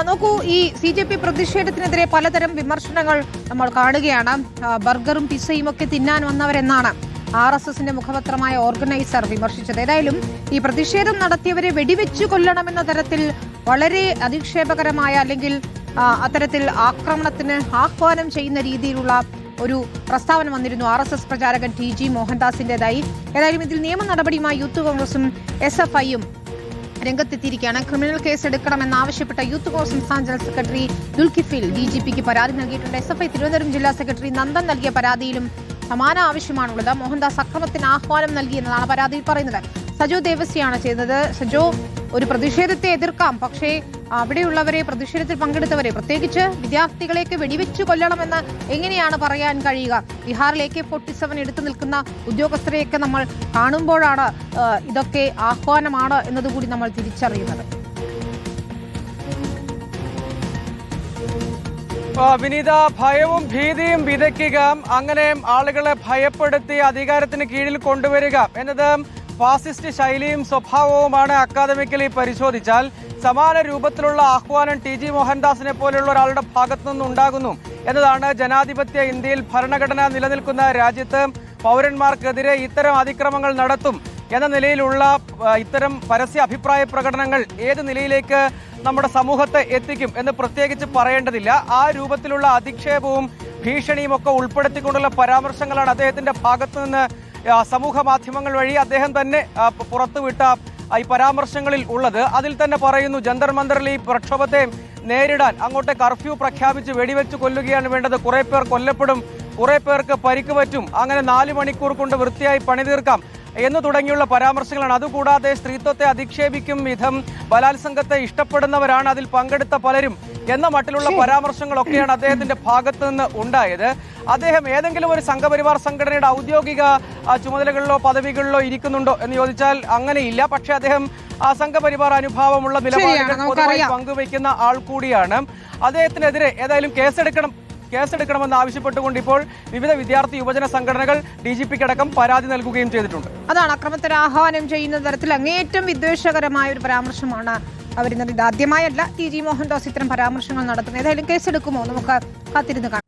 നോക്കൂ, ഈ CJP പ്രതിഷേധത്തിനെതിരെ പലതരം വിമർശനങ്ങൾ നമ്മൾ കാണുകയാണ്. ബർഗറും പിസയും ഒക്കെ തിന്നാൻ വന്നവരെന്നാണ് RSSന്റെ മുഖപത്രമായ ഓർഗനൈസർ വിമർശിച്ചത്. ഏതായാലും ഈ പ്രതിഷേധം നടത്തിയവരെ വെടിവെച്ചു കൊല്ലണമെന്ന തരത്തിൽ വളരെ അധിക്ഷേപകരമായ അല്ലെങ്കിൽ അത്തരത്തിൽ ആക്രമണത്തിന് ആഹ്വാനം ചെയ്യുന്ന രീതിയിലുള്ള ഒരു പ്രസ്താവന വന്നിരുന്നു RSS പ്രചാരകൻ TG മോഹൻദാസിന്റേതായി. ഏതായാലും ഇതിൽ നിയമ നടപടിയുമായി യൂത്ത് കോൺഗ്രസും SFIയും രംഗത്തെത്തിയിരിക്കുകയാണ്. ക്രിമിനൽ കേസ് എടുക്കണമെന്നാവശ്യപ്പെട്ട യൂത്ത് കോൺഗ്രസ് സംസ്ഥാന ജനറൽ സെക്രട്ടറി ദുൽഖിഫിൽ DGPക്ക് പരാതി നൽകിയിട്ടുണ്ട്. SFI തിരുവനന്തപുരം ജില്ലാ സെക്രട്ടറി നന്ദൻ നൽകിയ പരാതിയിലും സമാന ആവശ്യമാണുള്ളത്. മോഹൻദാസ് അക്രമത്തിന് ആഹ്വാനം നൽകിയെന്നതാണ് പരാതിയിൽ പറയുന്നത്. സജോ ദേവസ്യാണ് ചെയ്യുന്നത്. സജോ, ഒരു പ്രതിഷേധത്തെ എതിർക്കാം, പക്ഷേ അവിടെയുള്ളവരെ, പ്രതിഷേധത്തിൽ പങ്കെടുത്തവരെ, പ്രത്യേകിച്ച് വിദ്യാർത്ഥികളെയൊക്കെ വെടിവെച്ചു കൊല്ലണമെന്ന് എങ്ങനെയാണ് പറയാൻ കഴിയുക? ബീഹാറിൽ AK-47 എടുത്തു നിൽക്കുന്ന ഉദ്യോഗസ്ഥരെയൊക്കെ നമ്മൾ കാണുമ്പോഴാണ് ഇതൊക്കെ ആഹ്വാനമാണ് എന്നതുകൂടി നമ്മൾ തിരിച്ചറിയുന്നത്. വിനീത, ഭയവും ഭീതിയും വിതയ്ക്കുക, അങ്ങനെ ആളുകളെ ഭയപ്പെടുത്തി അധികാരത്തിന് കീഴിൽ കൊണ്ടുവരിക എന്നത് ഫാസിസ്റ്റ് ശൈലിയും സ്വഭാവവുമാണ്. അക്കാദമിക്കലി പരിശോധിച്ചാൽ സമാന രൂപത്തിലുള്ള ആഹ്വാനം TG മോഹൻദാസിനെ പോലെയുള്ള ഒരാളുടെ ഭാഗത്തു നിന്നുണ്ടാകുന്നു എന്നതാണ് ജനാധിപത്യ ഇന്ത്യയിൽ ഭരണഘടന നിലനിൽക്കുന്ന രാജ്യത്ത് പൗരന്മാർക്കെതിരെ ഇത്തരം അതിക്രമങ്ങൾ നടത്തും എന്ന നിലയിലുള്ള ഇത്തരം പരസ്യ അഭിപ്രായ പ്രകടനങ്ങൾ ഏത് നിലയിലേക്ക് നമ്മുടെ സമൂഹത്തെ എത്തിക്കും എന്ന് പ്രത്യേകിച്ച് പറയേണ്ടതില്ല. ആ രൂപത്തിലുള്ള അധിക്ഷേപവും ഭീഷണിയും ഒക്കെ ഉൾപ്പെടുത്തിക്കൊണ്ടുള്ള പരാമർശങ്ങളാണ് അദ്ദേഹത്തിന്റെ ഭാഗത്തു നിന്ന് സമൂഹ മാധ്യമങ്ങൾ വഴി അദ്ദേഹം തന്നെ പുറത്തുവിട്ട ഈ പരാമർശങ്ങളിൽ ഉള്ളത്. അതിൽ തന്നെ പറയുന്നു, ജന്തർ മന്ദറിൽ ഈ പ്രക്ഷോഭത്തെ നേരിടാൻ അങ്ങോട്ട് കർഫ്യൂ പ്രഖ്യാപിച്ച് വെടിവെച്ച് കൊല്ലുകയാണ് വേണ്ടത്. കുറെ പേർ കൊല്ലപ്പെടും, കുറെ പേർക്ക് പരിക്ക് പറ്റും, അങ്ങനെ 4 മണിക്കൂർ കൊണ്ട് വൃത്തിയായി പണി തീർക്കാം എന്ന് തുടങ്ങിയുള്ള പരാമർശങ്ങളാണ്. അതുകൂടാതെ സ്ത്രീത്വത്തെ അധിക്ഷേപിക്കും വിധം ബലാത്സംഗത്തെ ഇഷ്ടപ്പെടുന്നവരാണ് അതിൽ പങ്കെടുത്ത പലരും എന്ന മട്ടിലുള്ള പരാമർശങ്ങളൊക്കെയാണ് അദ്ദേഹത്തിന്റെ ഭാഗത്തു നിന്ന് ഉണ്ടായത്. അദ്ദേഹം ഏതെങ്കിലും ഒരു സംഘപരിവാർ സംഘടനയുടെ ഔദ്യോഗിക ചുമതലകളിലോ പദവികളിലോ ഇരിക്കുന്നുണ്ടോ എന്ന് ചോദിച്ചാൽ അങ്ങനെയില്ല. പക്ഷെ അദ്ദേഹം സംഘപരിവാർ അനുഭാവമുള്ള നിലപാടുകൾ പൊതുവായി പങ്കുവയ്ക്കുന്ന ആൾ കൂടിയാണ്. അദ്ദേഹത്തിനെതിരെ ഏതായാലും കേസെടുക്കണമെന്ന് ആവശ്യപ്പെട്ടുകൊണ്ട് ഇപ്പോൾ വിവിധ വിദ്യാർത്ഥി യുവജന സംഘടനകൾ DGPക്കടക്കം പരാതി നൽകുകയും ചെയ്തിട്ടുണ്ട്. അതാണ്, അക്രമത്തിന് ആഹ്വാനം ചെയ്യുന്ന തരത്തിൽ അങ്ങേയറ്റം വിദ്വേഷകരമായ ഒരു പരാമർശമാണ് അവരിന്നത്. ഇതാദ്യമായല്ല TG മോഹൻദാസ് ഇത്തരം പരാമർശങ്ങൾ നടത്തുന്നത്. ഏതായാലും കേസെടുക്കുമോ? നമുക്ക് കാത്തിരുന്ന് കാണാം.